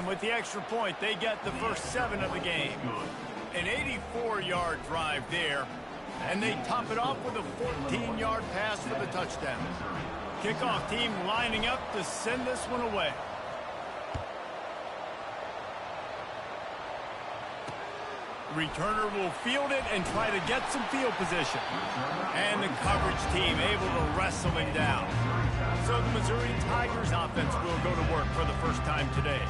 And with the extra point, they get the first 7 of the game. An 84-yard drive there. And they top it off with a 14-yard pass for the touchdown. Kickoff team lining up to send this one away. Returner will field it and try to get some field position. And the coverage team able to wrestle him down. So the Missouri Tigers offense will go to work for the first time today.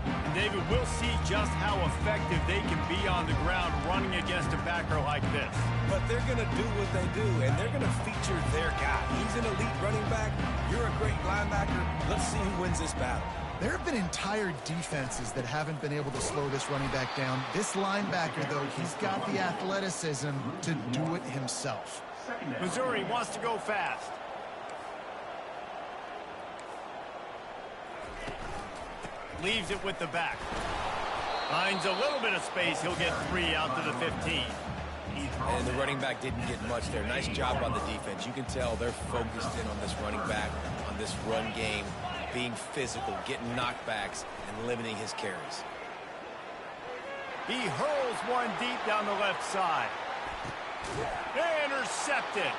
And David, we'll see just how effective they can be on the ground running against a backer like this. But they're going to do what they do, and they're going to feature their guy. He's an elite running back. You're a great linebacker. Let's see who wins this battle. There have been entire defenses that haven't been able to slow this running back down. This linebacker, though, he's got the athleticism to do it himself. Missouri wants to go fast. Leaves it with the back. Finds a little bit of space. He'll get 3 out to the 15. And the running back didn't get much there. Nice job on the defense. You can tell they're focused in on this running back, on this run game, being physical, getting knockbacks, and limiting his carries. He hurls one deep down the left side. Intercepted.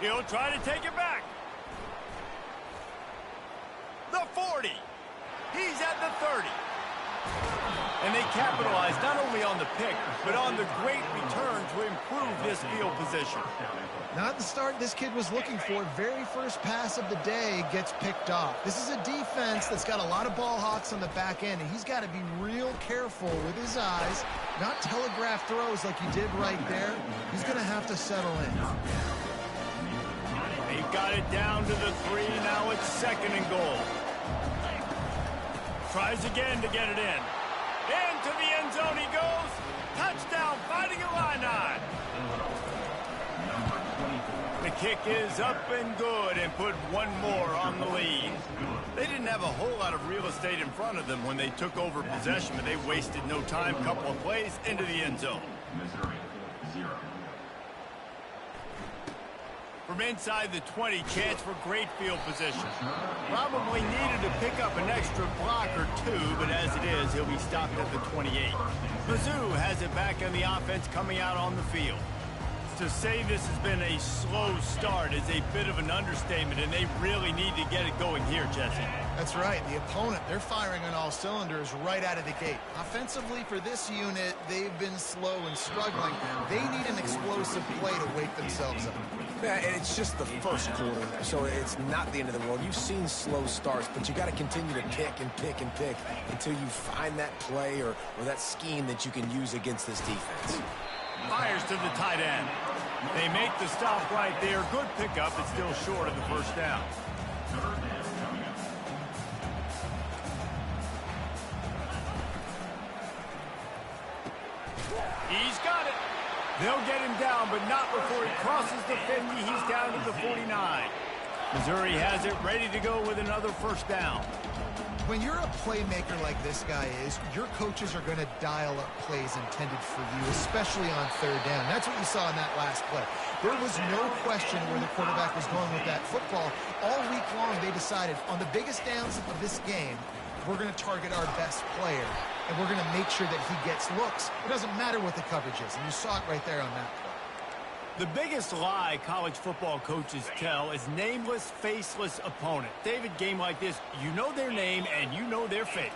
He'll try to take it back. The 40. He's at the 30. And they capitalize not only on the pick, but on the great return to improve this field position. Not the start this kid was looking for. Very first pass of the day gets picked off. This is a defense that's got a lot of ball hawks on the back end, and he's got to be real careful with his eyes, not telegraph throws like he did right there. He's going to have to settle in. They've got it down to the 3. Now it's 2nd and goal. Tries again to get it in. Into the end zone he goes. Touchdown, Fighting Illini. The kick is up and good and put one more on the lead. They didn't have a whole lot of real estate in front of them when they took over possession, but they wasted no time. Couple of plays into the end zone. From inside the 20, chance for great field position. Probably needed to pick up an extra block or 2, but as it is, he'll be stopped at the 28. Mizzou has it back on the offense coming out on the field. To say this has been a slow start is a bit of an understatement, and they really need to get it going here, Jesse. That's right. The opponent, they're firing on all cylinders right out of the gate. Offensively for this unit, they've been slow and struggling. They need an explosive play to wake themselves up. Yeah, and it's just the first quarter, so it's not the end of the world. You've seen slow starts, but you got to continue to pick and pick and pick until you find that play or that scheme that you can use against this defense. Fires to the tight end. They make the stop right there. Good pickup, but still short of the first down. He's got it. They'll get him down, but not before he crosses the 50. He's down to the 49. Missouri has it ready to go with another first down. When you're a playmaker like this guy is, your coaches are going to dial up plays intended for you, especially on 3rd down. That's what you saw in that last play. There was no question where the quarterback was going with that football. All week long, they decided on the biggest downs of this game, we're going to target our best player, and we're going to make sure that he gets looks. It doesn't matter what the coverage is, and you saw it right there on that play. The biggest lie college football coaches tell is nameless, faceless opponent. David, game like this, you know their name and you know their face.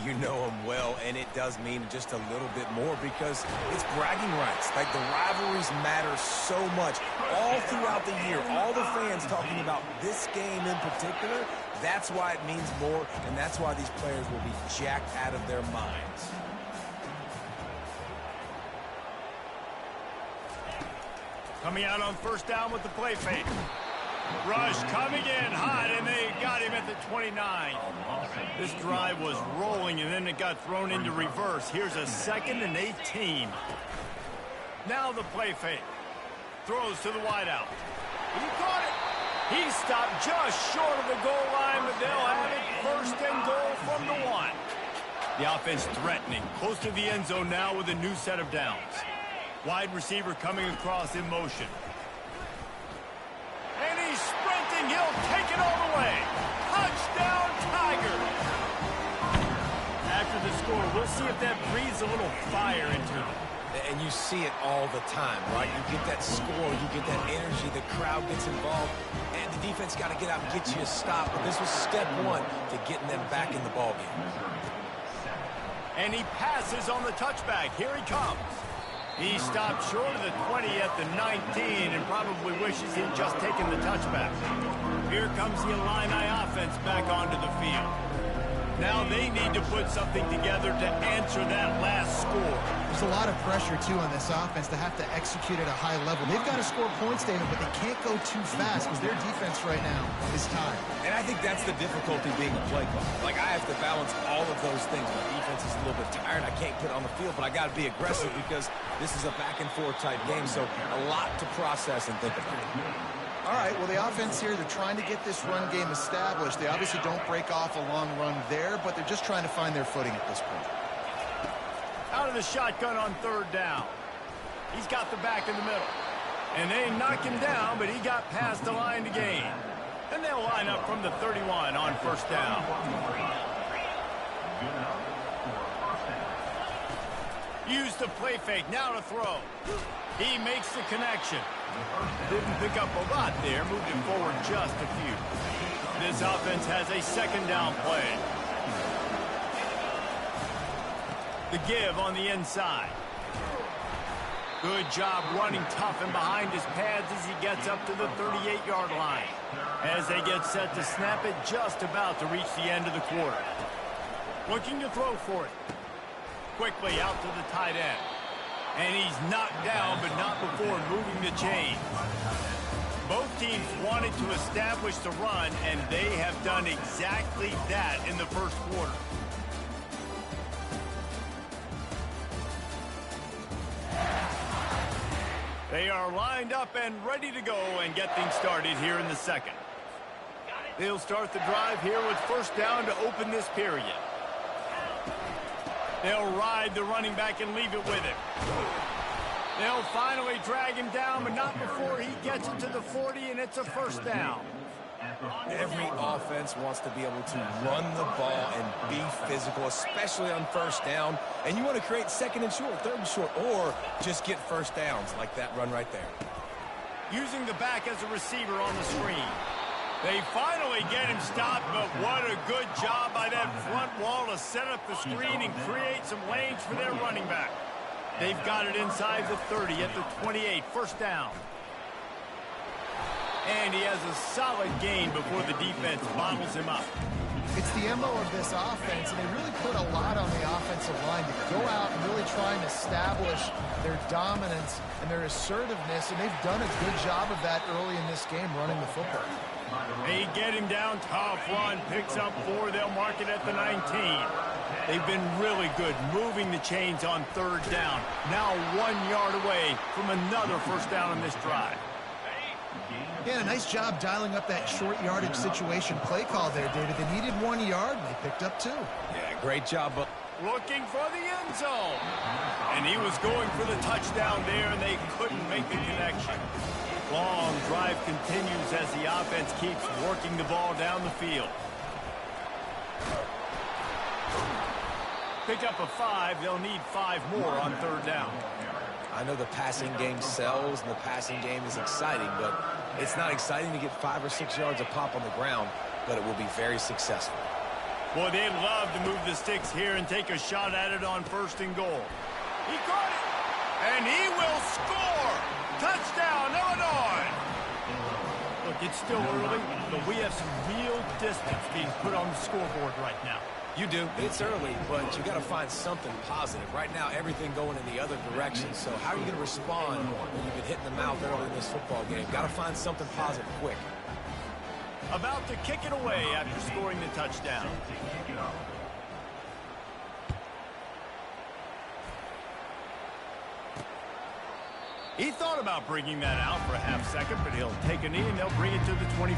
You know them well, and it does mean just a little bit more because it's bragging rights. Like, the rivalries matter so much. All throughout the year, all the fans talking about this game in particular, that's why it means more, and that's why these players will be jacked out of their minds. Coming out on first down with the play fake. Rush coming in hot, and they got him at the 29. This drive was rolling, and then it got thrown into reverse. Here's a 2nd and 18. Now the play fake. Throws to the wideout. He caught it. He stopped just short of the goal line, but they'll have it 1st and goal from the 1. The offense threatening. Close to the end zone now with a new set of downs. Wide receiver coming across in motion. And he's sprinting. He'll take it all the way. see if that breathes a little fire into them. And you see it all the time, right? You get that score, you get that energy, the crowd gets involved, and the defense got to get out and get you a stop. But this was step one to getting them back in the ballgame. And he passes on the touchback. Here he comes. He stopped short of the 20 at the 19 and probably wishes he'd just taken the touchback. Here comes the Illini offense back onto the field. Now they need to put something together to answer that last score. There's a lot of pressure, too, on this offense to have to execute at a high level. They've got to score points, David, but they can't go too fast because their defense right now is tired. And I think that's the difficulty being a play caller. Like, I have to balance all of those things. My defense is a little bit tired. I can't put it on the field, but I got to be aggressive because this is a back-and-forth type game, so a lot to process and think about. All right, well, the offense here, they're trying to get this run game established. They obviously don't break off a long run there, but they're just trying to find their footing at this point. Out of the shotgun on third down. He's got the back in the middle. And they knock him down, but he got past the line to gain. And they'll line up from the 31 on first down. Use the play fake, now to throw. He makes the connection. Didn't pick up a lot there, moved it forward just a few. This offense has a second down play. The give on the inside. Good job running tough and behind his pads as he gets up to the 38-yard line. As they get set to snap it, just about to reach the end of the quarter. Looking to throw for it. Quickly out to the tight end. And he's knocked down, but not before moving the chain. Both teams wanted to establish the run, and they have done exactly that in the first quarter. They are lined up and ready to go and get things started here in the second. They'll start the drive here with first down to open this period. They'll ride the running back and leave it with him. They'll finally drag him down, but not before he gets it to the 40, and it's a first down. Every offense wants to be able to run the ball and be physical, especially on first down. And you want to create second and short, third and short, or just get first downs like that run right there. Using the back as a receiver on the screen. They finally get him stopped, but what a good job by that front wall to set up the screen and create some lanes for their running back. They've got it inside the 30 at the 28, first down. And he has a solid gain before the defense bottles him up. It's the MO of this offense, and they really put a lot on the offensive line to go out and really try and establish their dominance and their assertiveness, and they've done a good job of that early in this game running the football. They get him down, tough run, picks up 4, they'll mark it at the 19. They've been really good moving the chains on third down. Now 1 yard away from another first down in this drive. Yeah, a nice job dialing up that short yardage situation play call there, David. They needed 1 yard, and they picked up 2. Yeah, great job. Looking for the end zone. And he was going for the touchdown there, and they couldn't make the connection. Long drive continues as the offense keeps working the ball down the field. Pick up a 5. They'll need 5 more on third down. I know the passing game sells and the passing game is exciting, but it's not exciting to get 5 or 6 yards a pop on the ground, but it will be very successful. Boy, they'd love to move the sticks here and take a shot at it on first and goal. He caught it, and he will score! Touchdown, Illinois! Look, it's still early, but we have some real distance being put on the scoreboard right now. You do. It's early, but you got to find something positive. Right now, everything going in the other direction. So how are you going to respond when you've been hitting the mouth early in this football game? Got to find something positive quick. About to kick it away after scoring the touchdown. He thought about bringing that out for a half second, but he'll take a knee and they'll bring it to the 25.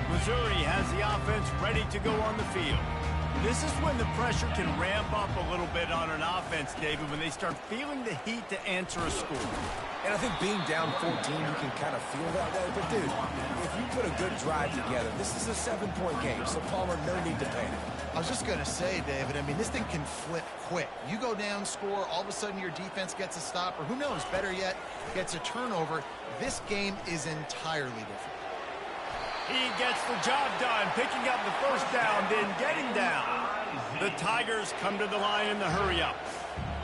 Missouri has the offense ready to go on the field. This is when the pressure can ramp up a little bit on an offense, David, when they start feeling the heat to answer a score. And I think being down 14, you can kind of feel that way. But, dude, if you put a good drive together, this is a 7-point game, so Palmer, no need to panic. I was just going to say, David, I mean, this thing can flip quick. You go down, score, all of a sudden your defense gets a stop, or who knows, better yet, gets a turnover. This game is entirely different. He gets the job done, picking up the first down, then getting down. The Tigers come to the line in the hurry-up.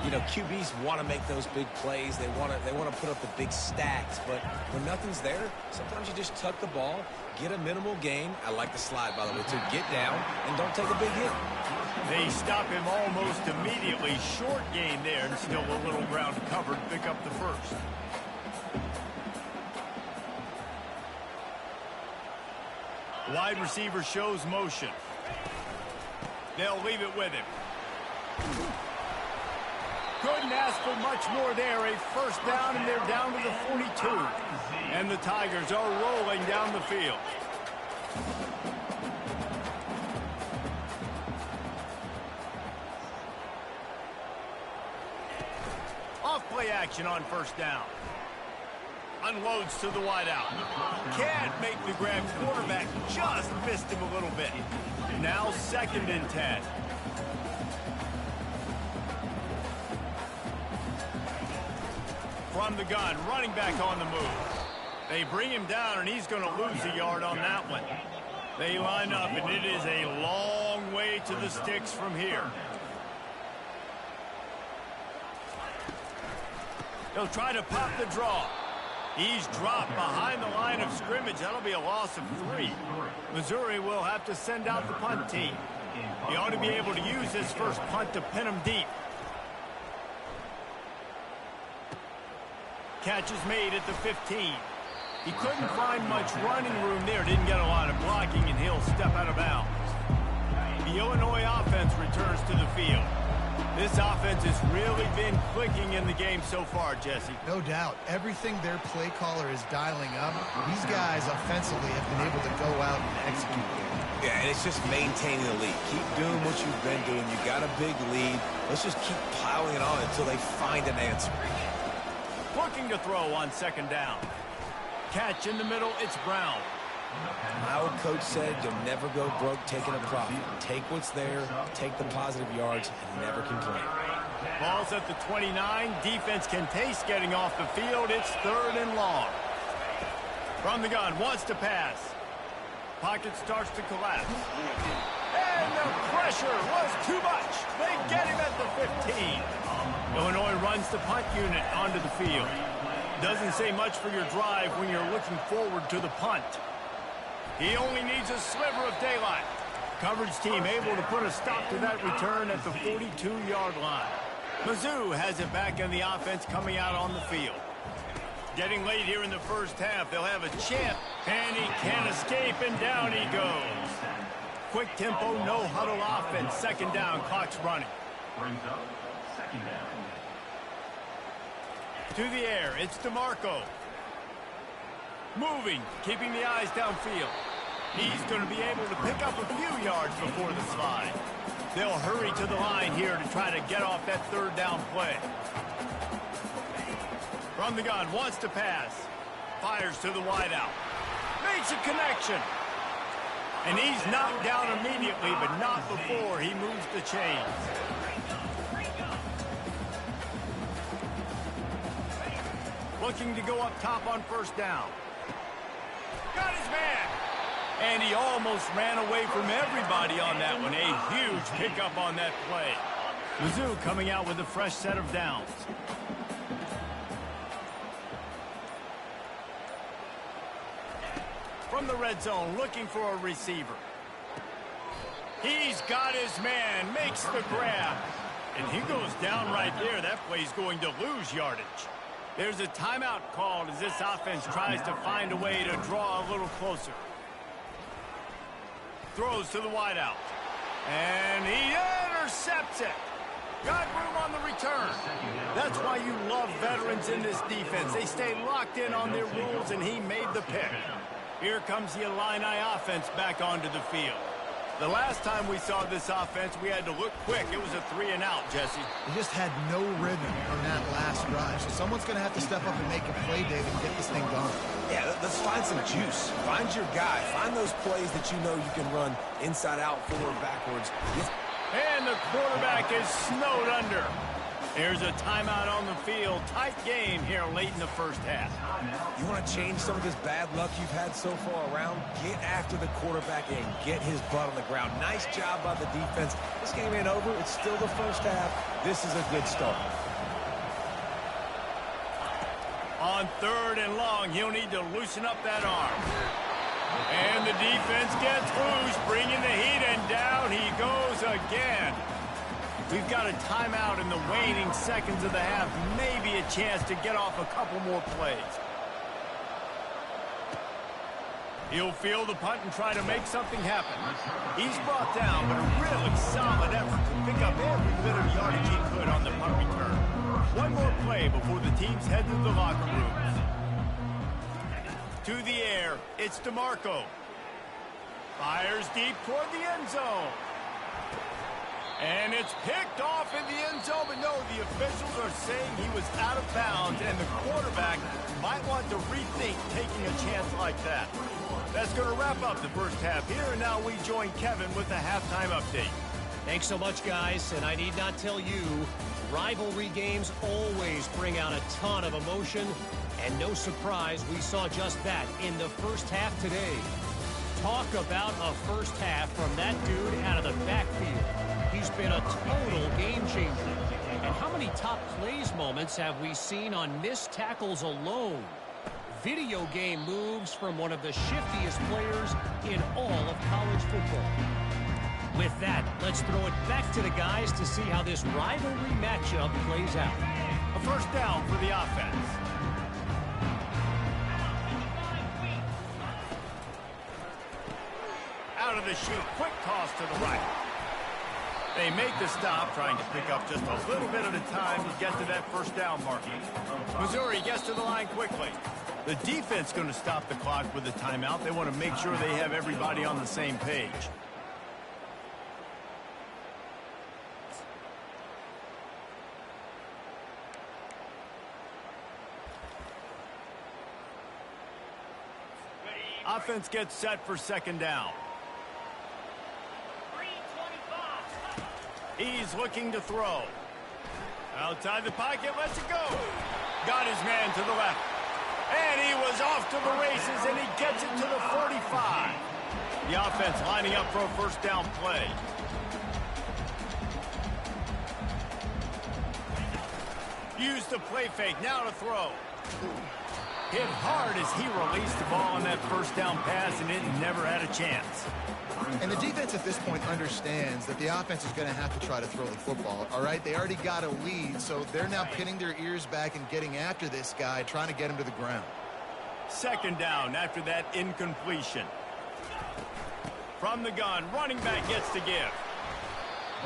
You know, QBs want to make those big plays. They want to put up the big stacks. But when nothing's there, sometimes you just tuck the ball, get a minimal gain. I like the slide, by the way, too. Get down and don't take a big hit. They stop him almost immediately. Short gain there, and still a little ground covered. Pick up the first. Wide receiver shows motion. They'll leave it with him. Couldn't ask for much more there. A first down, and they're down to the 42. And the Tigers are rolling down the field. Off-play action on first down. Unloads to the wideout. Can't make the grab. Quarterback just missed him a little bit. Now 2nd and 10. From the gun, running back on the move. They bring him down, and he's going to lose a yard on that one. They line up, and it is a long way to the sticks from here. He'll try to pop the draw. He's dropped behind the line of scrimmage. That'll be a loss of 3. Missouri will have to send out the punt team. He ought to be able to use his first punt to pin him deep. Catch is made at the 15. He couldn't find much running room there. Didn't get a lot of blocking, and he'll step out of bounds. The Illinois offense returns to the field. This offense has really been clicking in the game so far, Jesse. No doubt. Everything their play caller is dialing up, these guys offensively have been able to go out and execute. Yeah, and it's just maintaining the lead. Keep doing what you've been doing. You got a big lead. Let's just keep piling it on until they find an answer. Looking to throw on 2nd down. Catch in the middle, it's Brown. My old coach said you'll never go broke taking a profit. Take what's there, take the positive yards, and never complain. Ball's at the 29. Defense can taste getting off the field. It's 3rd and long. From the gun, wants to pass. Pocket starts to collapse. And the pressure was too much. They get him at the 15. Illinois runs the punt unit onto the field. Doesn't say much for your drive when you're looking forward to the punt. He only needs a sliver of daylight. Coverage team able to put a stop to that return at the 42-yard line. Mizzou has it back in the offense coming out on the field. Getting late here in the first half. They'll have a chance, and he can't escape, and down he goes. Quick tempo, no huddle offense. 2nd down, clock's running. Brings up 2nd down. To the air, it's DeMarco. Moving, keeping the eyes downfield. He's going to be able to pick up a few yards before the slide. They'll hurry to the line here to try to get off that 3rd down play. From the gun, wants to pass. Fires to the wideout. Makes a connection. And he's knocked down immediately, but not before he moves the chains. Looking to go up top on 1st down. Got his man. And he almost ran away from everybody on that one. A huge pickup on that play. Mizzou coming out with a fresh set of downs. From the red zone, looking for a receiver. He's got his man, makes the grab. And he goes down right there. That play's going to lose yardage. There's a timeout called as this offense tries to find a way to draw a little closer. Throws to the wideout. And he intercepts it. Got room on the return. That's why you love veterans in this defense. They stay locked in on their rules, and he made the pick. Here comes the Illini offense back onto the field. The last time we saw this offense, we had to look quick. It was a 3-and-out, Jesse. They just had no rhythm on that last drive. So someone's going to have to step up and make a play, David, and get this thing going. Yeah, let's find some juice. Find your guy. Find those plays that you know you can run inside out, forward, backwards. And the quarterback is snowed under. There's a timeout on the field. Tight game here late in the first half. You want to change some of this bad luck you've had so far around? Get after the quarterback and get his butt on the ground. Nice job by the defense. This game ain't over. It's still the first half. This is a good start. On 3rd and long, he'll need to loosen up that arm. And the defense gets loose, bringing the heat, and down he goes again. We've got a timeout in the waning seconds of the half. Maybe a chance to get off a couple more plays. He'll field the punt and try to make something happen. He's brought down, but a really solid effort to pick up every bit of yardage he could on the punt return. One more play before the teams head to the locker rooms. To the air, it's DeMarco. Fires deep toward the end zone. And it's picked off in the end zone, but no, the officials are saying he was out of bounds, and the quarterback might want to rethink taking a chance like that. That's going to wrap up the first half here, and now we join Kevin with the halftime update. Thanks so much, guys, and I need not tell you, rivalry games always bring out a ton of emotion, and no surprise, we saw just that in the first half today. Talk about a first half from that dude out of the backfield. He's been a total game changer. And how many top plays moments have we seen on missed tackles alone? Video game moves from one of the shiftiest players in all of college football. With that, let's throw it back to the guys to see how this rivalry matchup plays out. A first down for the offense. Out of the chute, quick toss to the right. They make the stop, trying to pick up just a little bit at a time to get to that first down marker. Missouri gets to the line quickly. The defense going to stop the clock with a timeout. They want to make sure they have everybody on the same page. Offense gets set for second down. He's looking to throw. Outside the pocket, lets it go. Got his man to the left. And he was off to the races, and he gets it to the 45. The offense lining up for a first down play. Use the play fake, now to throw. Hit hard as he released the ball on that first down pass, and it never had a chance. And the defense at this point understands that the offense is going to have to try to throw the football, all right? They already got a lead, so they're now pinning their ears back and getting after this guy, trying to get him to the ground. Second down after that incompletion. From the gun, running back gets to give.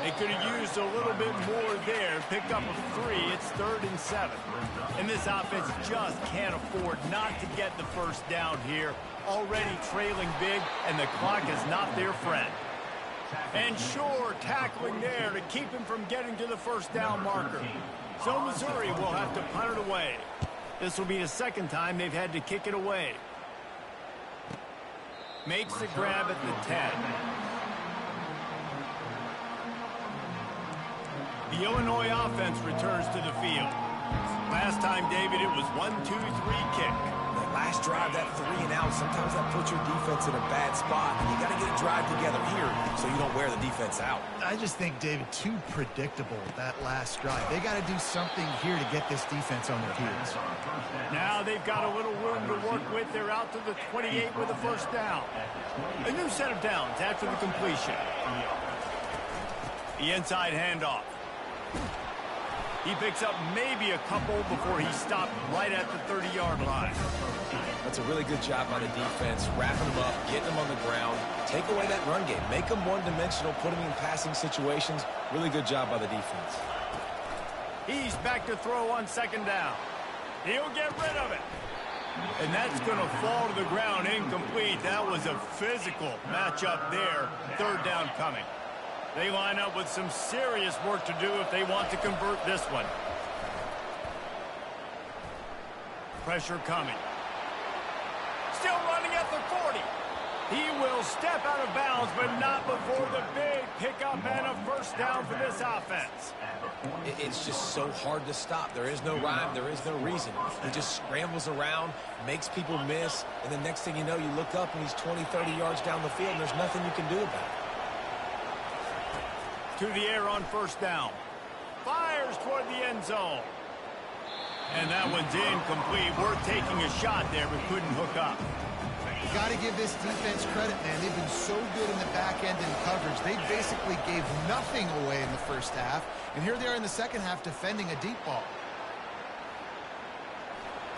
They could have used a little bit more there, picked up a 3. It's 3rd and 7. And this offense just can't afford not to get the first down here. Already trailing big, and the clock is not their friend. And sure, tackling there to keep him from getting to the first down marker. So Missouri will have to punt it away. This will be the second time they've had to kick it away. Makes the grab at the 10. The Illinois offense returns to the field. Last time, David, it was 1-2-3 kick. That last drive, that 3-and-out, sometimes that puts your defense in a bad spot. And you got to get a drive together here so you don't wear the defense out. I just think, David, too predictable, that last drive. They got to do something here to get this defense on their heels. Now they've got a little room to work with. They're out to the 28 with a first down. A new set of downs after the completion. The inside handoff. He picks up maybe a couple before he stopped right at the 30-yard line. That's a really good job by the defense, wrapping them up, getting them on the ground, take away that run game, make them one-dimensional, put them in passing situations. Really good job by the defense. He's back to throw on second down. He'll get rid of it. And that's going to fall to the ground incomplete. That was a physical matchup there. Third down coming. They line up with some serious work to do if they want to convert this one. Pressure coming. Still running at the 40. He will step out of bounds, but not before the big pickup and a first down for this offense. It's just so hard to stop. There is no rhyme. There is no reason. He just scrambles around, makes people miss, and the next thing you know, you look up and he's 20, 30 yards down the field, and there's nothing you can do about it. To the air on first down. Fires toward the end zone. And that one's incomplete. We're taking a shot there, but couldn't hook up. You got to give this defense credit, man. They've been so good in the back end in coverage. They basically gave nothing away in the first half. And here they are in the second half defending a deep ball.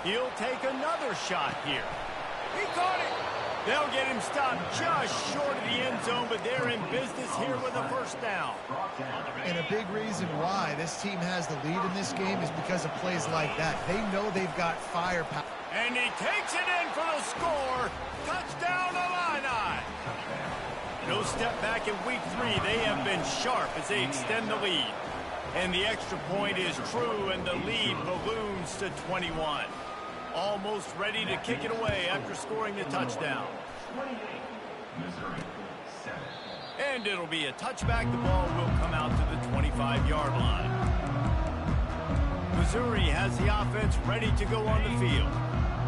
He'll take another shot here. He caught it. They'll get him stopped just short of the end zone, but they're in business here with a first down. And a big reason why this team has the lead in this game is because of plays like that. They know they've got firepower. And he takes it in for the score. Touchdown, Illini. No step back in week 3. They have been sharp as they extend the lead. And the extra point is true, and the lead balloons to 21. Almost ready to kick it away after scoring the touchdown. And it'll be a touchback. The ball will come out to the 25-yard line. Missouri has the offense ready to go on the field.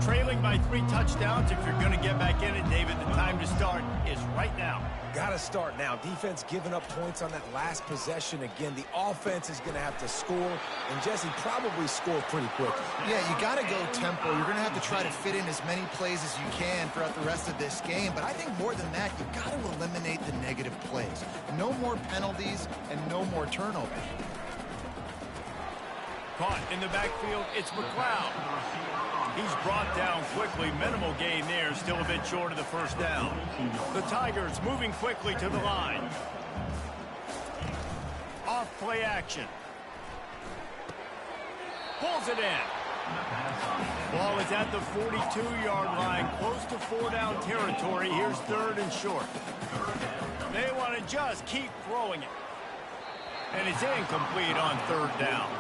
Trailing by 3 touchdowns. If you're going to get back in it, David, the time to start is right now. Got to start now. Defense giving up points on that last possession. Again, the offense is going to have to score, and Jesse probably score pretty quickly. Yeah, you got to go tempo. You're going to have to try to fit in as many plays as you can throughout the rest of this game. But I think more than that, you've got to eliminate the negative plays. No more penalties and no more turnovers. Caught in the backfield, it's McLeod. He's brought down quickly. Minimal gain there, still a bit short of the first down. The Tigers moving quickly to the line. Off play action. Pulls it in. Ball is at the 42-yard line, close to 4-down territory. Here's 3rd and short. They want to just keep throwing it. And it's incomplete on 3rd down.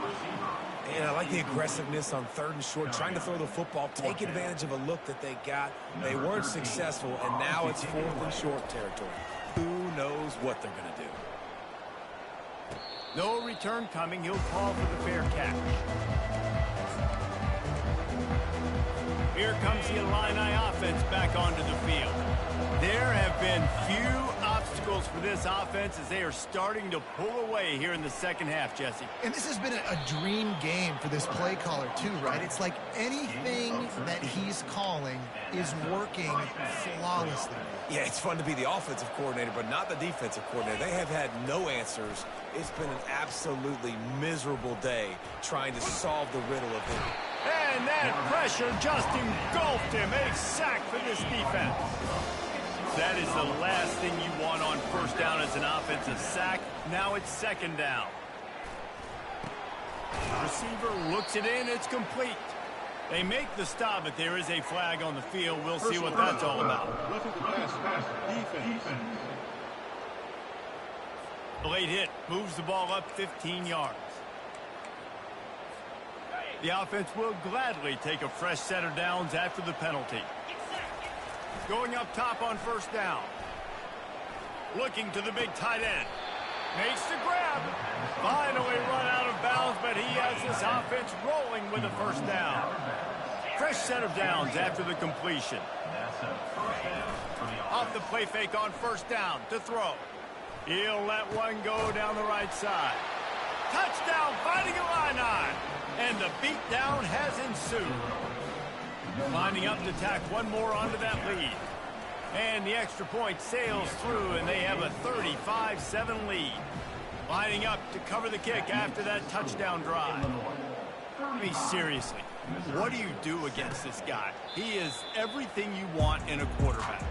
And I like the aggressiveness on 3rd and short, trying to throw the football, take advantage of a look that they got. They weren't successful, and now it's 4th and short territory. Who knows what they're going to do? No return coming. He'll call for the fair catch. Here comes the Illini offense back onto the field. There have been few obstacles for this offense as they are starting to pull away here in the second half, Jesse. And this has been a dream game for this play caller too, right? It's like anything that he's calling is working flawlessly. Yeah, it's fun to be the offensive coordinator, but not the defensive coordinator. They have had no answers. It's been an absolutely miserable day trying to solve the riddle of him. And that pressure just engulfed him. A sack for this defense. That is the last thing you want on first down as an offensive sack. Now it's 2nd down. Receiver looks it in. It's complete. They make the stop, but there is a flag on the field. We'll see what that's all about. Late hit. Moves the ball up 15 yards. The offense will gladly take a fresh set of downs after the penalty. Going up top on first down. Looking to the big tight end. Makes the grab. Finally run out of bounds, but he has this offense rolling with a first down. Fresh set of downs after the completion. Off the play fake on first down to throw. He'll let one go down the right side. Touchdown, Fighting Illini. And the beatdown has ensued. Lining up to tack one more onto that lead. And the extra point sails through, and they have a 35-7 lead. Lining up to cover the kick after that touchdown drive. I mean, seriously, what do you do against this guy? He is everything you want in a quarterback.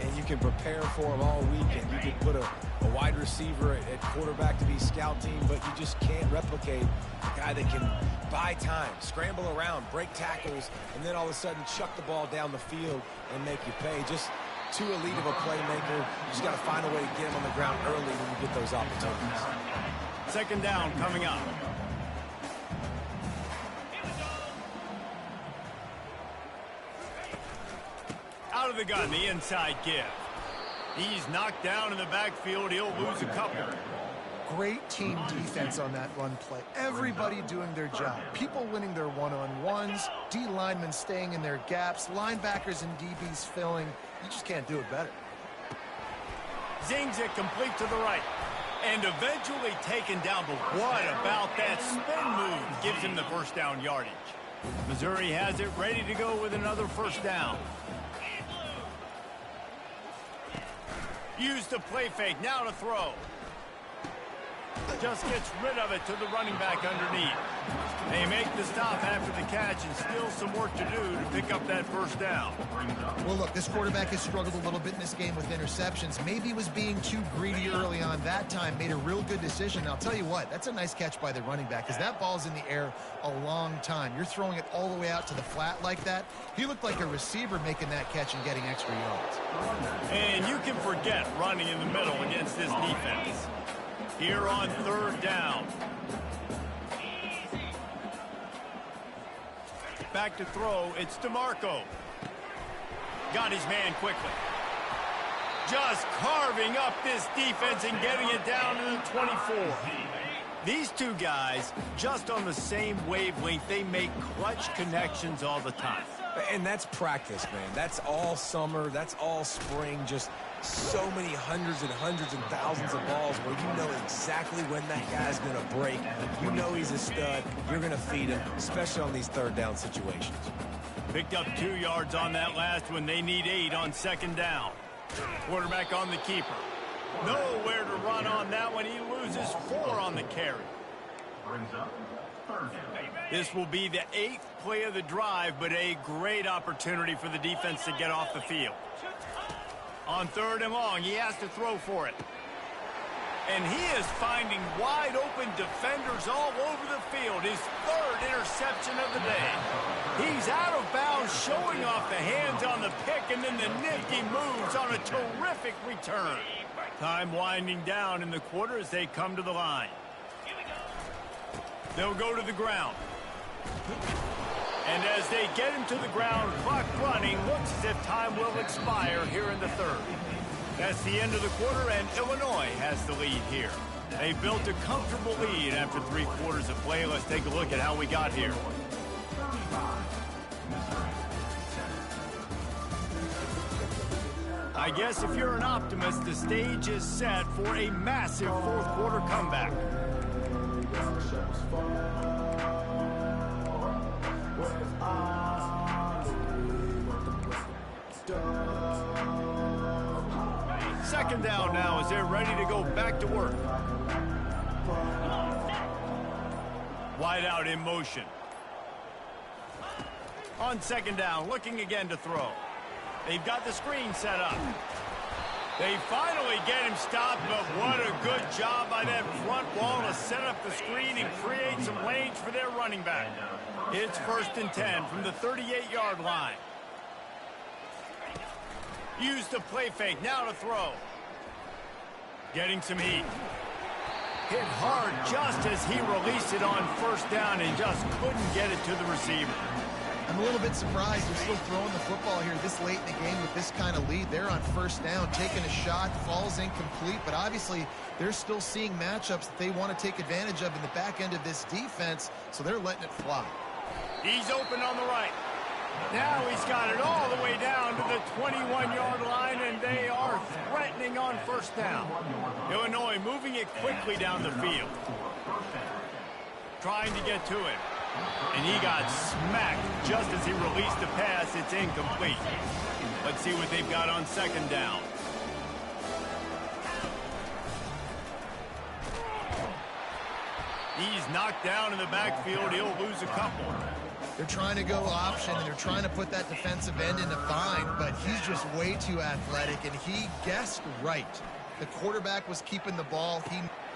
and you can prepare for him all week, and you can put a wide receiver at quarterback to be scout team, but you just can't replicate a guy that can buy time, scramble around, break tackles, and then all of a sudden chuck the ball down the field and make you pay. Just too elite of a playmaker. You just got to find a way to get him on the ground early when you get those opportunities. Second down coming up. Out of the gun, the inside give. He's knocked down in the backfield. He'll lose a couple. Great team defense on that run play. Everybody doing their job. People winning their one-on-ones, D linemen staying in their gaps, linebackers and DBs filling. You just can't do it better. Zings it complete to the right. And eventually taken down. But what about that spin move? Gives him the first down yardage. Missouri has it ready to go with another first down. Use the play fake. Now to throw. Just gets rid of it to the running back underneath. They make the stop after the catch, and still some work to do to pick up that first down. Well, look, this quarterback has struggled a little bit in this game with interceptions. Maybe he was being too greedy early on. That time made a real good decision. I'll tell you what, that's a nice catch by the running back, because that ball's in the air a long time. You're throwing it all the way out to the flat like that. He looked like a receiver making that catch and getting extra yards. And you can forget running in the middle against this defense. Here on third down. Back to throw. It's DeMarco. Got his man quickly. Just carving up this defense and getting it down to the 24. These two guys, just on the same wavelength, they make clutch connections all the time. And that's practice, man. That's all summer. That's all spring. Just so many hundreds and thousands of balls where you know exactly when that guy's going to break. You know he's a stud. You're going to feed him, especially on these third down situations. Picked up 2 yards on that last one. They need 8 on second down. Quarterback on the keeper. Nowhere to run on that one. He loses 4 on the carry. Brings up third down. This will be the 8th play of the drive, but a great opportunity for the defense to get off the field. On third and long, he has to throw for it. And he is finding wide open defenders all over the field. His 3rd interception of the day. He's out of bounds, showing off the hands on the pick, and then the nifty moves on a terrific return. Time winding down in the quarter as they come to the line. They'll go to the ground. And as they get him to the ground, clock running, looks as if time will expire here in the third. That's the end of the quarter, and Illinois has the lead here. They built a comfortable lead after 3 quarters of play. Let's take a look at how we got here. I guess if you're an optimist, the stage is set for a massive 4th quarter comeback. Second down now as they're ready to go back to work. Wide out in motion. On second down, looking again to throw. They've got the screen set up. They finally get him stopped, but what a good job by that front wall to set up the screen and create some lanes for their running back. It's 1st and 10 from the 38-yard line. Use the play fake, now to throw. Getting some heat. Hit hard just as he released it on first down and just couldn't get it to the receiver. I'm a little bit surprised they're still throwing the football here this late in the game with this kind of lead. They're on first down, taking a shot, falls incomplete, but obviously they're still seeing matchups that they want to take advantage of in the back end of this defense, so they're letting it fly. He's open on the right. Now he's got it all the way down to the 21-yard line, and they are threatening on first down. Illinois moving it quickly down the field. Trying to get to him. And he got smacked just as he released the pass. It's incomplete. Let's see what they've got on second down. He's knocked down in the backfield. He'll lose a couple. They're trying to go option, and they're trying to put that defensive end in a bind, but he's just way too athletic, and he guessed right. The quarterback was keeping the ball.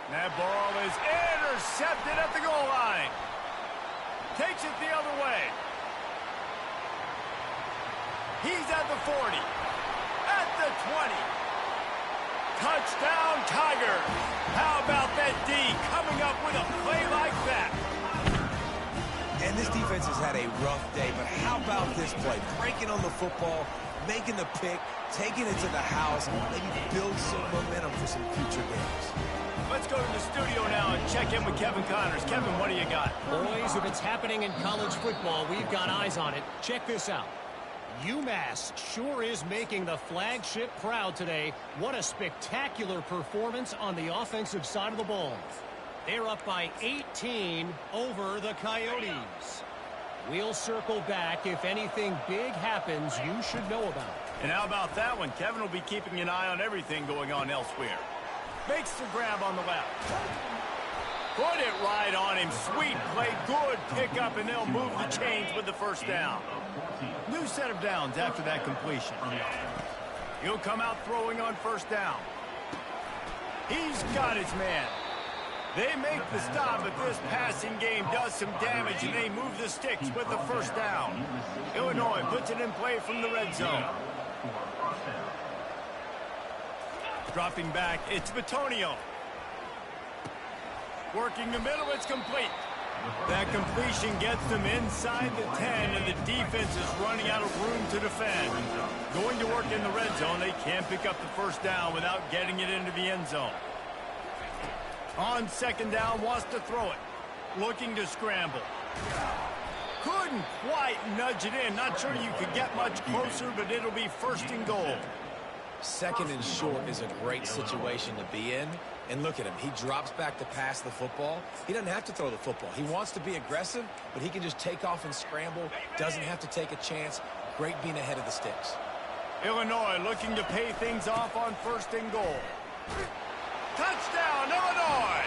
That ball is intercepted at the goal line. Takes it the other way. He's at the 40. At the 20. Touchdown, Tigers. How about that D coming up with a play like that? And this defense has had a rough day, but how about this play? Breaking on the football, making the pick, taking it to the house, maybe build some momentum for some future games. Let's go to the studio now and check in with Kevin Connors. Kevin, what do you got? Boys, if it's happening in college football, we've got eyes on it. Check this out. UMass sure is making the flagship proud today. What a spectacular performance on the offensive side of the ball. They're up by 18 over the Coyotes. We'll circle back if anything big happens you should know about. And how about that one? Kevin will be keeping an eye on everything going on elsewhere. Makes the grab on the left. Put it right on him. Sweet play. Good pickup, and they'll move the chains with the first down. New set of downs after that completion. He'll come out throwing on first down. He's got his man. They make the stop, but this passing game does some damage, and they move the sticks with the first down. Illinois puts it in play from the red zone. Dropping back, it's Bitonio. Working the middle, it's complete. That completion gets them inside the 10, and the defense is running out of room to defend. Going to work in the red zone, they can't pick up the first down without getting it into the end zone. On second down, wants to throw it. Looking to scramble. Couldn't quite nudge it in. Not sure you could get much closer, but it'll be first and goal. Second and short is a great situation to be in. And look at him. He drops back to pass the football. He doesn't have to throw the football. He wants to be aggressive, but he can just take off and scramble. Doesn't have to take a chance. Great being ahead of the sticks. Illinois looking to pay things off on first and goal. Touchdown, Illinois!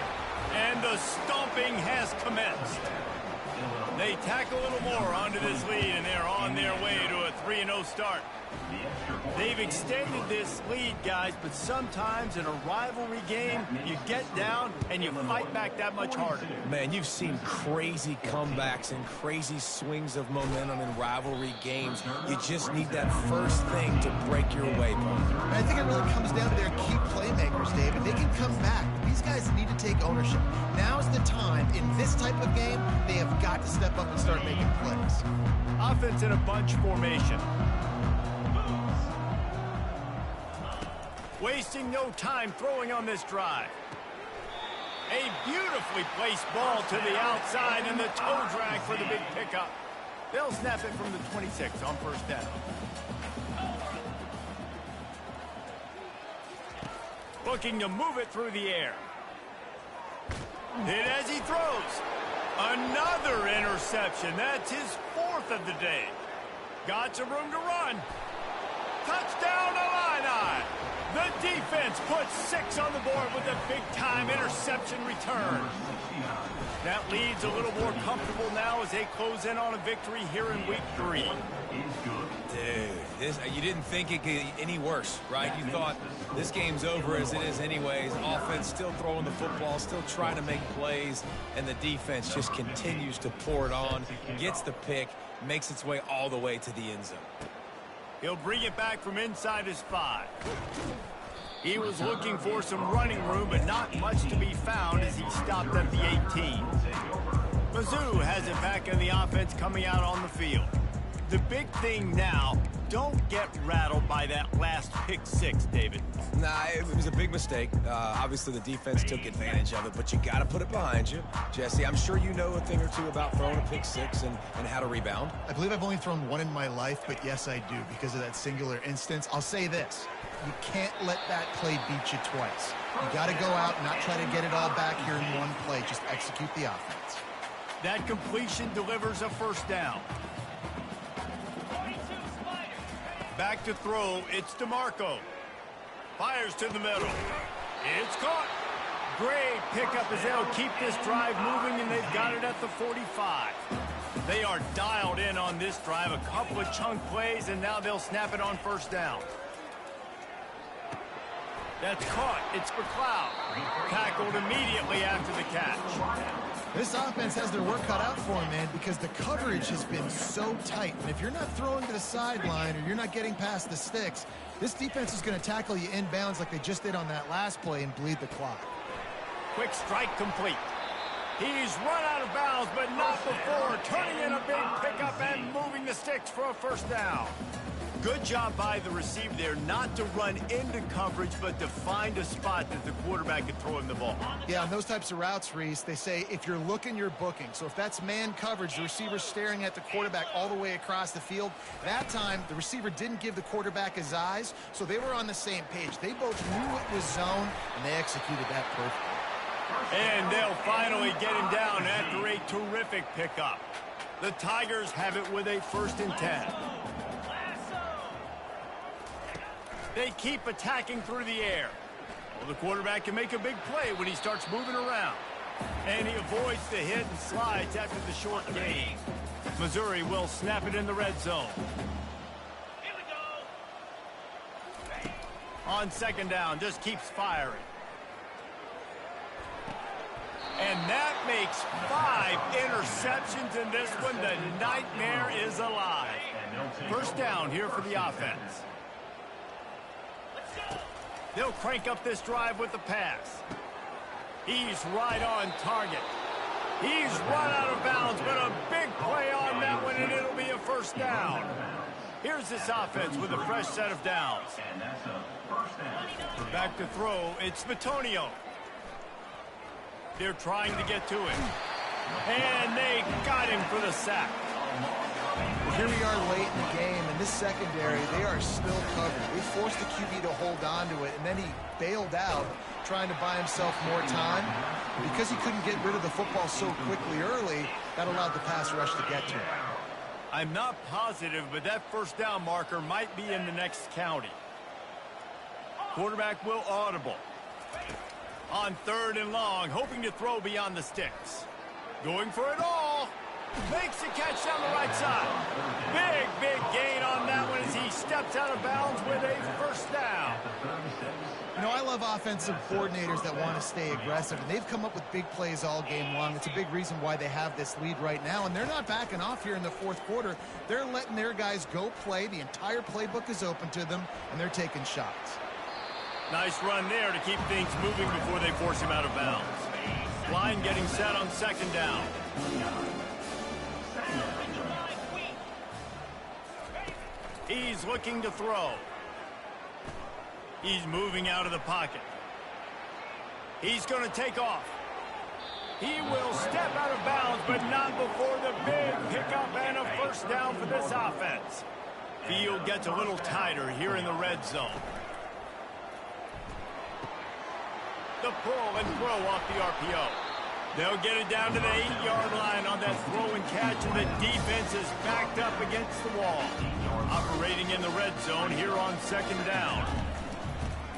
And the stomping has commenced. They tack a little more onto this lead, and they're on their way to a 3-0 start. They've extended this lead, guys, but sometimes in a rivalry game, you get down and you fight back that much harder. Man, you've seen crazy comebacks and crazy swings of momentum in rivalry games. You just need that first thing to break your way, Paul. I think it really comes down to their key playmakers, David. They can come back. These guys need to take ownership. Now's the time. In this type of game, they have got to step up and start making plays. Offense in a bunch formation. Wasting no time throwing on this drive. A beautifully placed ball to the outside, and the toe drag for the big pickup. They'll snap it from the 26 on first down. Looking to move it through the air. Hit as he throws. Another interception. That's his fourth of the day. Got some room to run. Touchdown, Illini. The defense puts 6 on the board with a big-time interception return. That leads a little more comfortable now as they close in on a victory here in week 3. Dude, you didn't think it could get any worse, right? You thought this game's over as it is anyways. Offense still throwing the football, still trying to make plays, and the defense just continues to pour it on, gets the pick, makes its way all the way to the end zone. He'll bring it back from inside his 5. He was looking for some running room, but not much to be found as he stopped at the 18. Mizzou has it back in the offense coming out on the field. The big thing now, don't get rattled by that last pick 6, David. Nah, it was a big mistake. Obviously, the defense took advantage of it, but you got to put it behind you. Jesse, I'm sure you know a thing or two about throwing a pick 6 and how to rebound. I believe I've only thrown one in my life, but yes, I do because of that singular instance. I'll say this. You can't let that play beat you twice. You got to go out and not try to get it all back here in one play. Just execute the offense. That completion delivers a first down. Back to throw, it's DeMarco. Fires to the middle. It's caught. Great pickup as they'll keep this drive moving, and they've got it at the 45. They are dialed in on this drive. A couple of chunk plays, and now they'll snap it on first down. That's caught. It's McLeod. Tackled immediately after the catch. This offense has their work cut out for them, man, because the coverage has been so tight. And if you're not throwing to the sideline or you're not getting past the sticks, this defense is going to tackle you inbounds like they just did on that last play and bleed the clock. Quick strike complete. He's run out of bounds, but not before turning in a big pickup and moving the sticks for a first down. Good job by the receiver there, not to run into coverage, but to find a spot that the quarterback could throw him the ball. Yeah, on those types of routes, Reese, they say if you're looking, you're booking. So if that's man coverage, the receiver's staring at the quarterback all the way across the field. That time, the receiver didn't give the quarterback his eyes, so they were on the same page. They both knew it was zone, and they executed that perfectly. And they'll finally get him down after a terrific pickup. The Tigers have it with a 1st and 10. They keep attacking through the air. Well, the quarterback can make a big play when he starts moving around. And he avoids the hit and slides after the short gain. Missouri will snap it in the red zone. Here we go. On 2nd down, just keeps firing. And that makes 5 interceptions in this one. The nightmare is alive. 1st down here for the offense. They'll crank up this drive with the pass. He's right on target. He's run out of bounds, but a big play on that one, and it'll be a 1st down. Here's this offense with a fresh set of downs. Back to throw, it's Bitonio. They're trying to get to him. And they got him for the sack. Here we are late in the game, and this secondary, they are still covered. They forced the QB to hold on to it, and then he bailed out, trying to buy himself more time. Because he couldn't get rid of the football so quickly early, that allowed the pass rush to get to him. I'm not positive, but that 1st down marker might be in the next county. Quarterback will audible. On 3rd and long, hoping to throw beyond the sticks. Going for it all. Makes the catch down the right side. Big gain on that one as he steps out of bounds with a 1st down. You know, I love offensive coordinators that want to stay aggressive, and they've come up with big plays all game long. It's a big reason why they have this lead right now, and they're not backing off here in the 4th quarter. They're letting their guys go play. The entire playbook is open to them, and they're taking shots. Nice run there to keep things moving before they force him out of bounds. Line getting set on 2nd down. He's looking to throw. He's moving out of the pocket. He's going to take off. He will step out of bounds, but not before the big pickup and a 1st down for this offense. Field gets a little tighter here in the red zone. The pull and throw off the RPO. They'll get it down to the 8-yard line on that throw and catch, and the defense is backed up against the wall. Operating in the red zone here on 2nd down.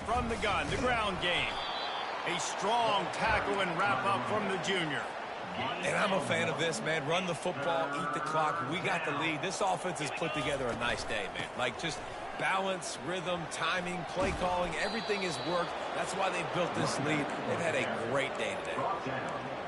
From the gun, the ground game. A strong tackle and wrap up from the junior. And I'm a fan of this, man. Run the football, eat the clock. We got the lead. This offense has put together a nice day, man. Like, just balance, rhythm, timing, play calling, everything has worked. That's why they built this lead. They've had a great day today.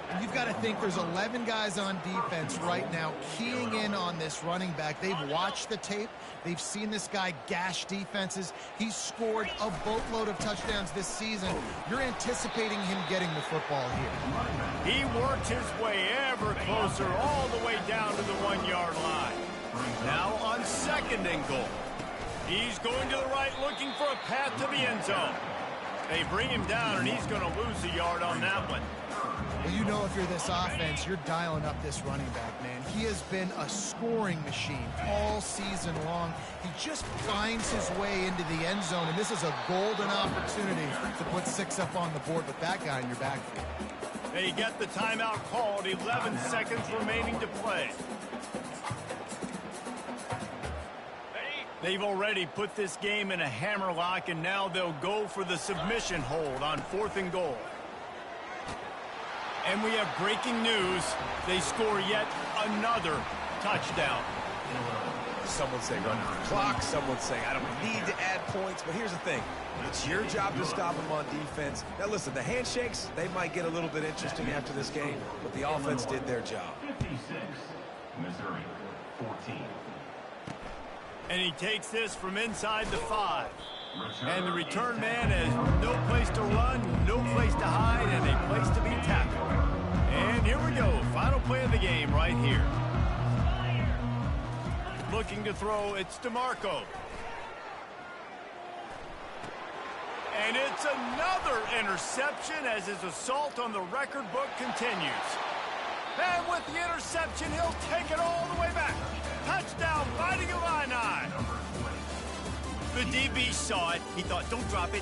And you've got to think there's 11 guys on defense right now keying in on this running back. They've watched the tape. They've seen this guy gash defenses. He's scored a boatload of touchdowns this season. You're anticipating him getting the football here. He worked his way ever closer all the way down to the 1-yard line. Now on 2nd and goal. He's going to the right looking for a path to the end zone. They bring him down, and he's going to lose a yard on that one. Well, you know if you're this offense, you're dialing up this running back, man. He has been a scoring machine all season long. He just finds his way into the end zone, and this is a golden opportunity to put 6 up on the board with that guy in your backfield. They get the timeout called, 11 seconds remaining to play. They've already put this game in a hammerlock, and now they'll go for the submission hold on 4th and goal. And we have breaking news. They score yet another touchdown. Some would say run the clock. Some would say I don't need to add points. But here's the thing. It's your job to stop them on defense. Now, listen, the handshakes, they might get a little bit interesting after this game, but the offense did their job. 56, Missouri, 14. And he takes this from inside the 5. And the return man has no place to run, no place to hide, and a place to be tackled. And here we go. Final play of the game right here. Looking to throw, it's DeMarco. And it's another interception as his assault on the record book continues. And with the interception, he'll take it all the way back. Touchdown, Fighting Illini. The DB saw it. He thought, don't drop it,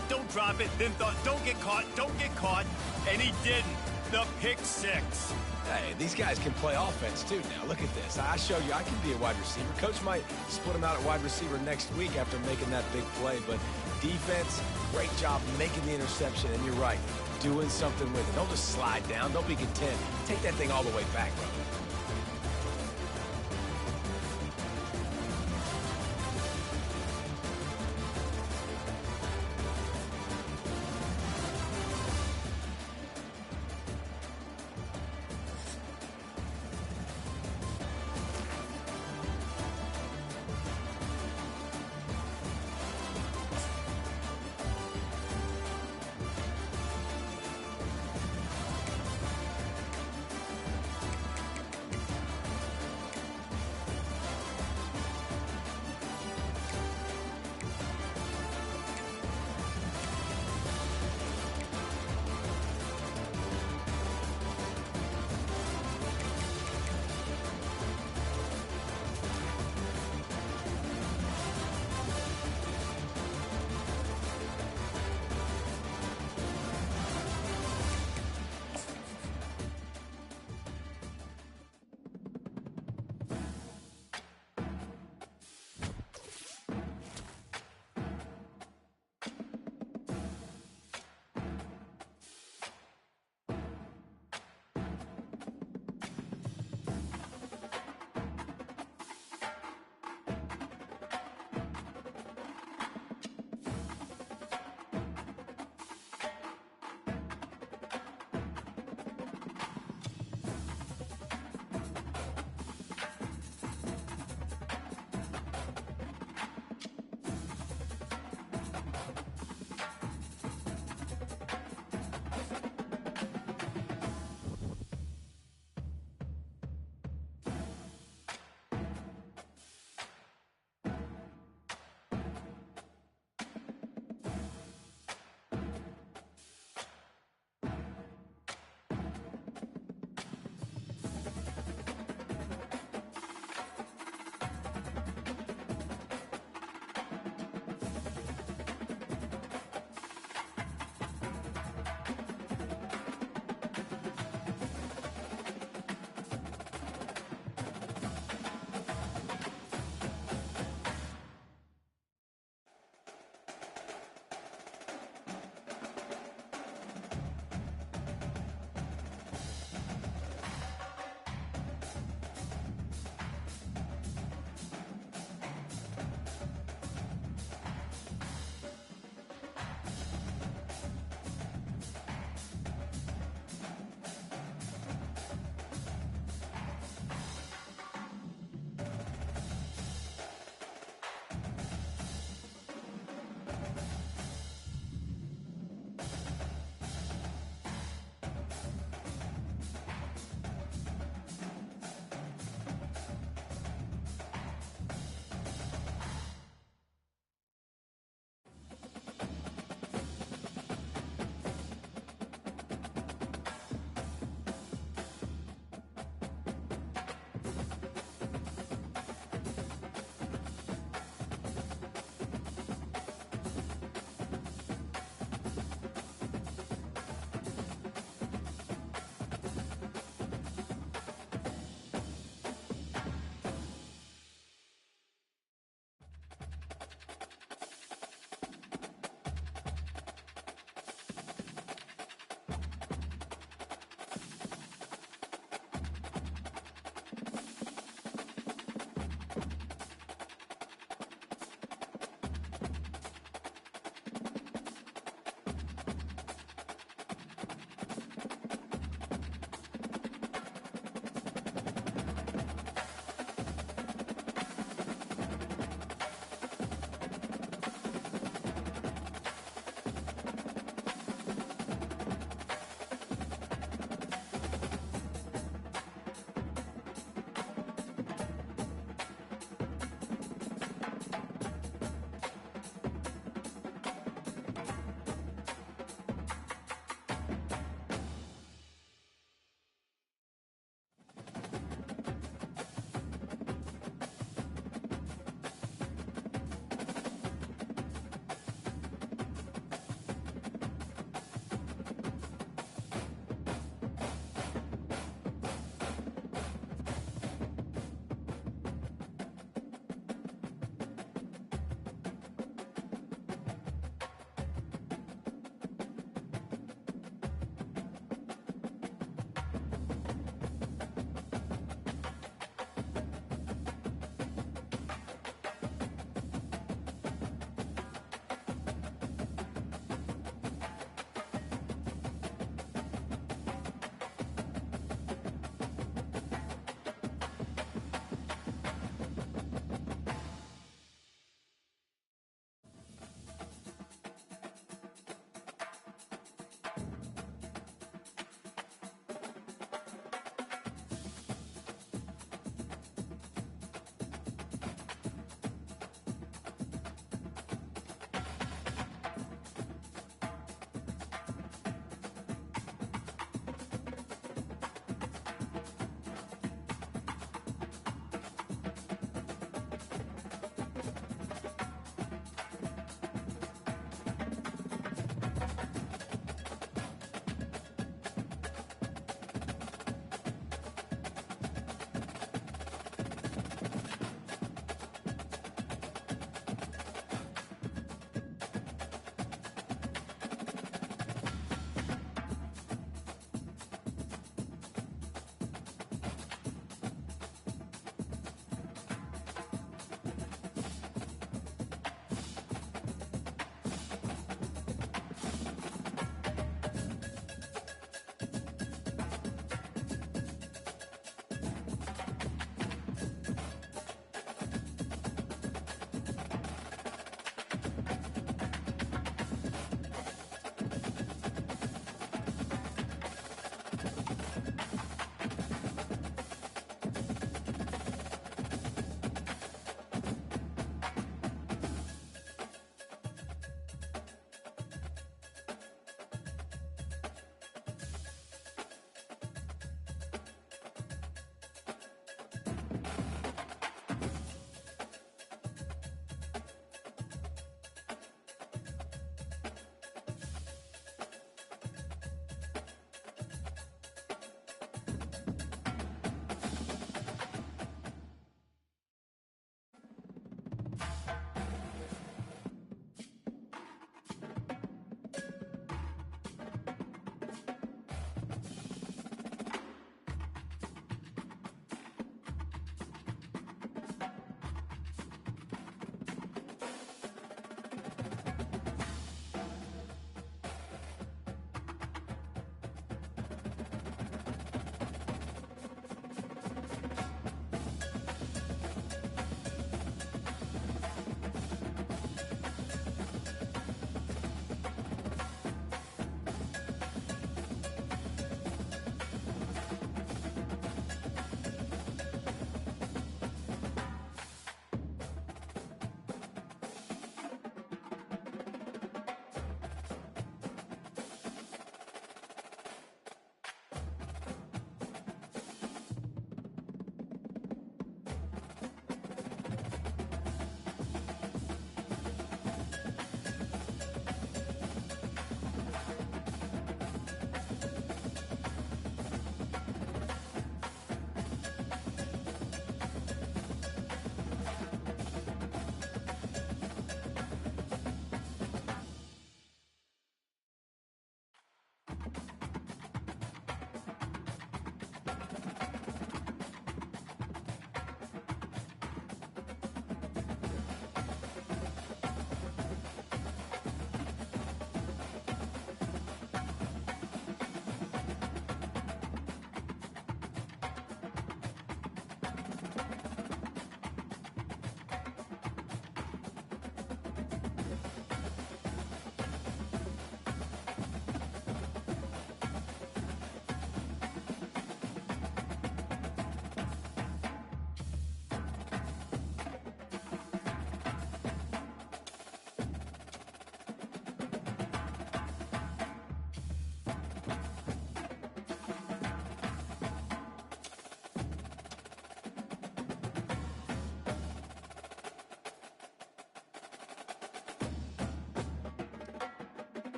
then thought, don't get caught, and he didn't. The pick 6. Hey, these guys can play offense, too, now. Look at this. I show you I can be a wide receiver. Coach might split him out at wide receiver next week after making that big play, but defense, great job making the interception, and you're right, doing something with it. Don't just slide down. Don't be content. Take that thing all the way back, brother.